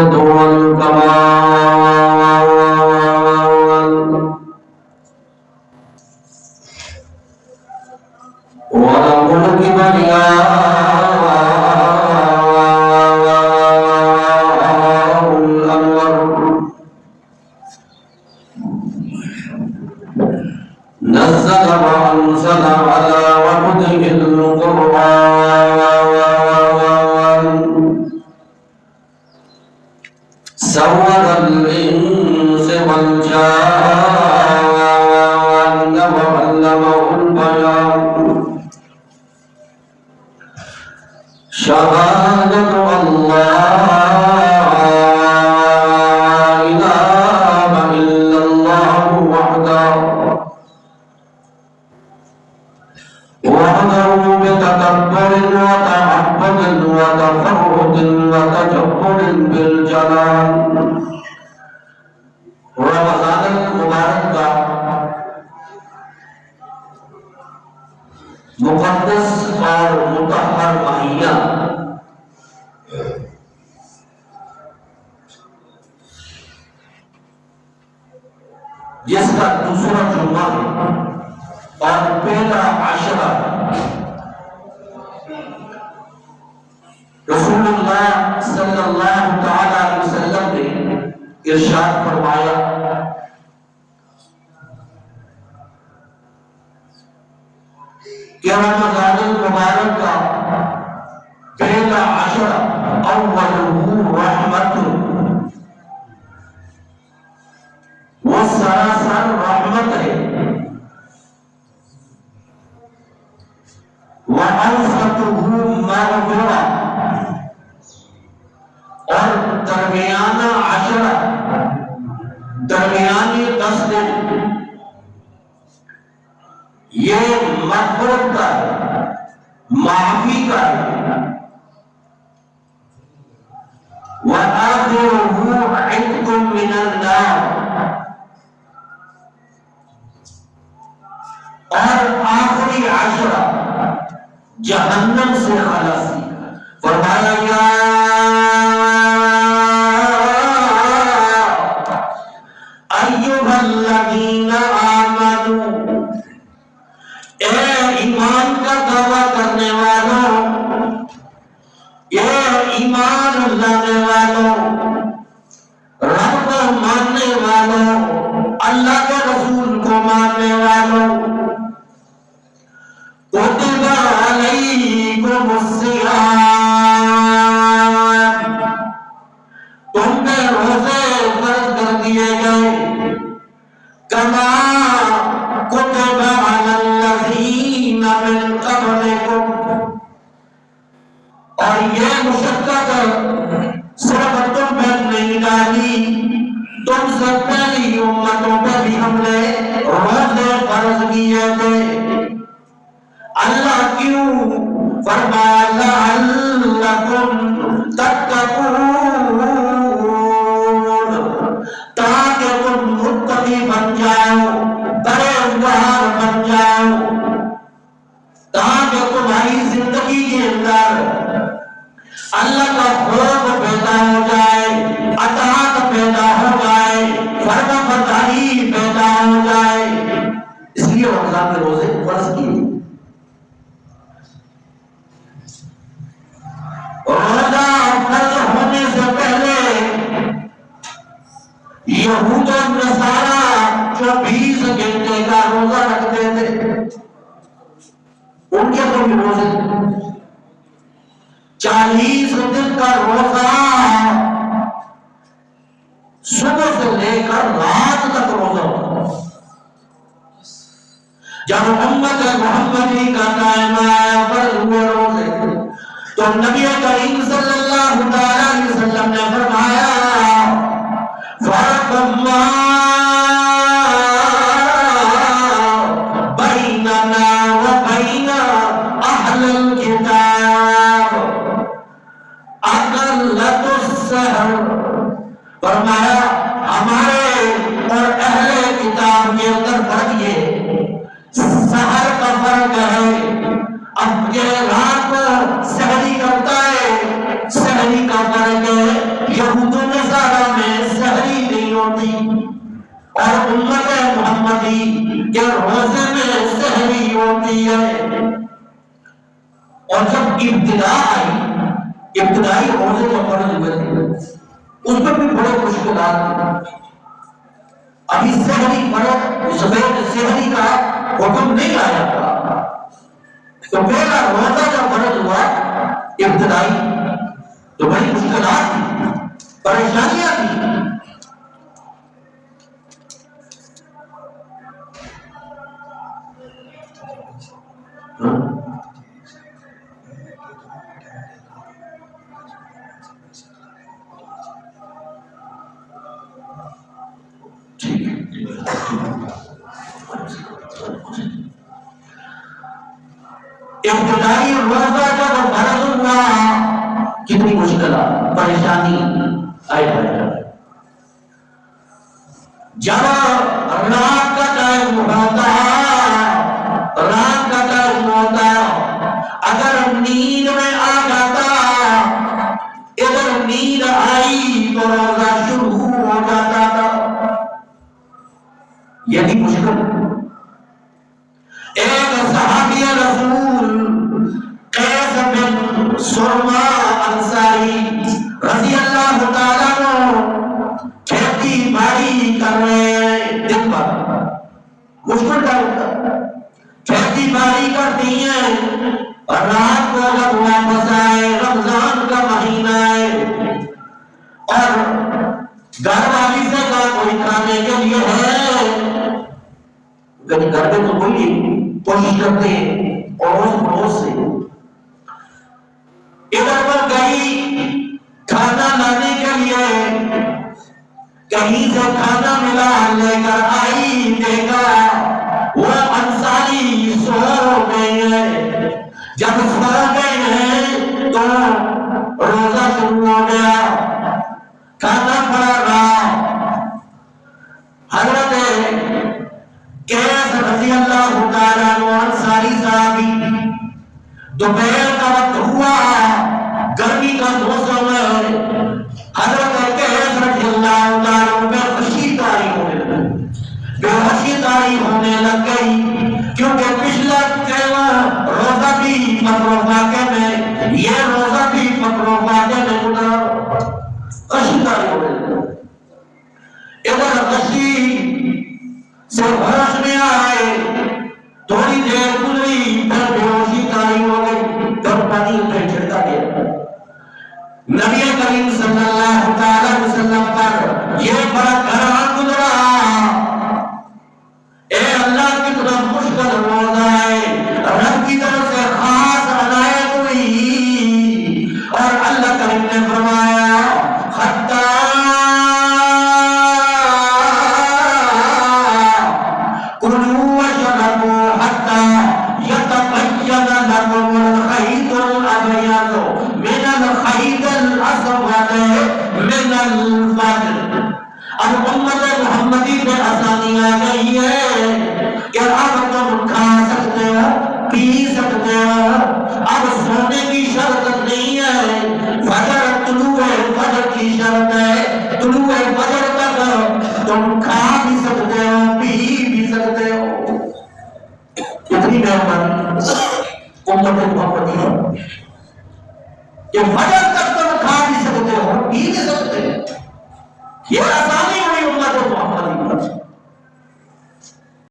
العزة والكمال وله الكبرياء الأمر نزل وأنزل على عبده القرآن سود الإنس والجان وعلمه البيان شهادة الله إله إلا الله وحده بتكبر وتعبد وتفرد وتجبر بالجلال رمضان المبارک کا مقدس اور مطہر مہینہ جس کا دوسرا جمعہ ہے اور پہلا عشرہ رسول اللہ صلی اللہ تعالی علیہ وسلم نے ارشاد فرمایا کہ رمضان المبارک کا پہلا عشرہ اولہ رحمت وہ سراسر رحمت ہے وَأَوْسَطُهُ مَغْفِرَةٌ اور درمیانہ عشرہ درمیانی 10 دن یہ مغفرت کا معافی کا وَآخِرُهُ عِتْقٌ مِّنَ النَّارِ اور آخری عشرہ جہنم سے خلاصی فرمایا یا ایھا الذین آمنوا اے ایمان کا دعویٰ کرنے والوں اے ایمان لانے والوں رب کو ماننے والوں اللہ کے رسول کو ماننے والوں کتب علیکم الصیام تم پہ روزے فرض کر دیے گئے کما کتب علی الذین من قبلکم اور یہ مشقت صرف تم پہ نہیں ڈالی تم سے پہلی امتوں پہ بھی ہم نے روزے فرض کیے تھے اللہ کیوں فرمایا لعلکم تتقون تاکہ تم متقی بن جاؤ پرہیزگار بن جاؤ تاکہ تمہاری زندگی کے اندر اللہ کا خوف پیدا ہو جائے اطاعت پیدا ہو جائے فرما برداری پیدا ہو جائے اس لیے رمضان کے روزے فرض کیے روزہ فرض ہونے سے پہلے یہود و نصارہ 24 گھنٹے کا روزہ رکھتے تھے ان کے تو بھی روزے 40 دن کا روزہ صبح سے لے کر رات تک روزہ جب امت محمدی کا ٹائم آیا فرض ہوئے روزے تو نبی کریم صلی اللہ علیہ وسلم نے فرمایا فرق ما بیننا و بین اہل الکتاب اقلت السحر فرمایا ہمارے اور اہل کتاب کے اندر فرق یہ سحر کا فرق ہے اب یہ رات کو سحری کرتا ہے سحری کا فرق ہے یہود و نصارہ میں سحری نہیں ہوتی اور امت محمدی کے روزے میں سحری ہوتی ہے۔ اور جب ابتدا آئی، ابتدائی روزے جو فرض ہوئے تھے اس میں بھی بڑے مشکلات تھے۔ ابھی سحری فرض سفید سحری کا حکم نہیں آیا تھا، تو پہلا روزہ جب فرض ہوا ابتدائی تو بڑی مشکلات تھی، پریشانیاں تھی۔ ابتدائی روزہ جب فرض ہوا کتنی مشکلات پریشانی آئی ہے۔ جب رات کا ٹائم ہوتا، رات کا ٹائم ہوتا، اگر نیند میں آ جاتا، اگر نیند آئی تو روزہ شروع ہو جاتا تھا۔ یہ بھی مشکل۔ ایک صحابی رسول قیس بن سرما انصاری رضی اللہ تعالیٰ عنہ کھیتی باڑی کر رہے ہیں، دن بھر مشکل کا ہوتا، کھیتی باڑی کرتی ہیں اور رات کو جب واپس آئے، رمضان کا مہینہ ہے اور گھر والی سے کہا کوئی کھانے کے لیے ہے، لیکن گھر میں تو کوئی کوشش کرتے ہیں اڑوس پڑوس سے، ادھر پر گئی کھانا لانے کے لیے، کہیں سے کھانا ملا لے کر آئی، دیکھا وہ انصاری سو گئے ہیں۔ جب سو گئے ہیں تو روزہ شروع ہو گیا، کھانا پڑا رہا۔ حضرت قیس رضی اللہ تعالیٰ عنہ انصاری صحابی، دوپہر کا وقت ہوا، گرمی کا موسم ہے، حضرت قیس رضی اللہ تعالیٰ عنہ بے ہوشی طاری ہونے لگی، بے ہوشی طاری ہونے لگ گئی، کیونکہ پچھلا روزہ بھی مکروہ واقع میں، یہ روزہ بھی مکروہ واقع میں گزرا، ہوشی طاری ہونے لگی۔ ادھر غشی سے ہوش میں آئے، تھوڑی دیر گزری پھر بے ہوشی طاری ہو گئی، پھر پانی پہ چھڑکا گیا۔ نبی کریم صلی اللہ تعالی وسلم پر یہ بڑا گھران گزرا، اے اللہ کتنا مشکل روزہ ہے، رب کی طرف سے خاص عنایت ہوئی اور اللہ کریم نے فرمایا حتی کلوا واشربوا حتی یتبین لکم الخیط الابیض من الخیط الاسود من الفجر۔ اب امت محمدی پہ آسانی آ گئی ہے کہ اب تم کھا سکتے ہو، پی سکتے ہو، اب سونے کی شرط نہیں ہے، فجر طلوع فجر کی شرط ہے، طلوع فجر تک تم کھا بھی سکتے ہو، پی بھی سکتے ہو۔ کتنی مہربانی امت محمدی ہے کہ فجر تک تم کھا بھی سکتے ہو، پی بھی سکتے ہو، یہ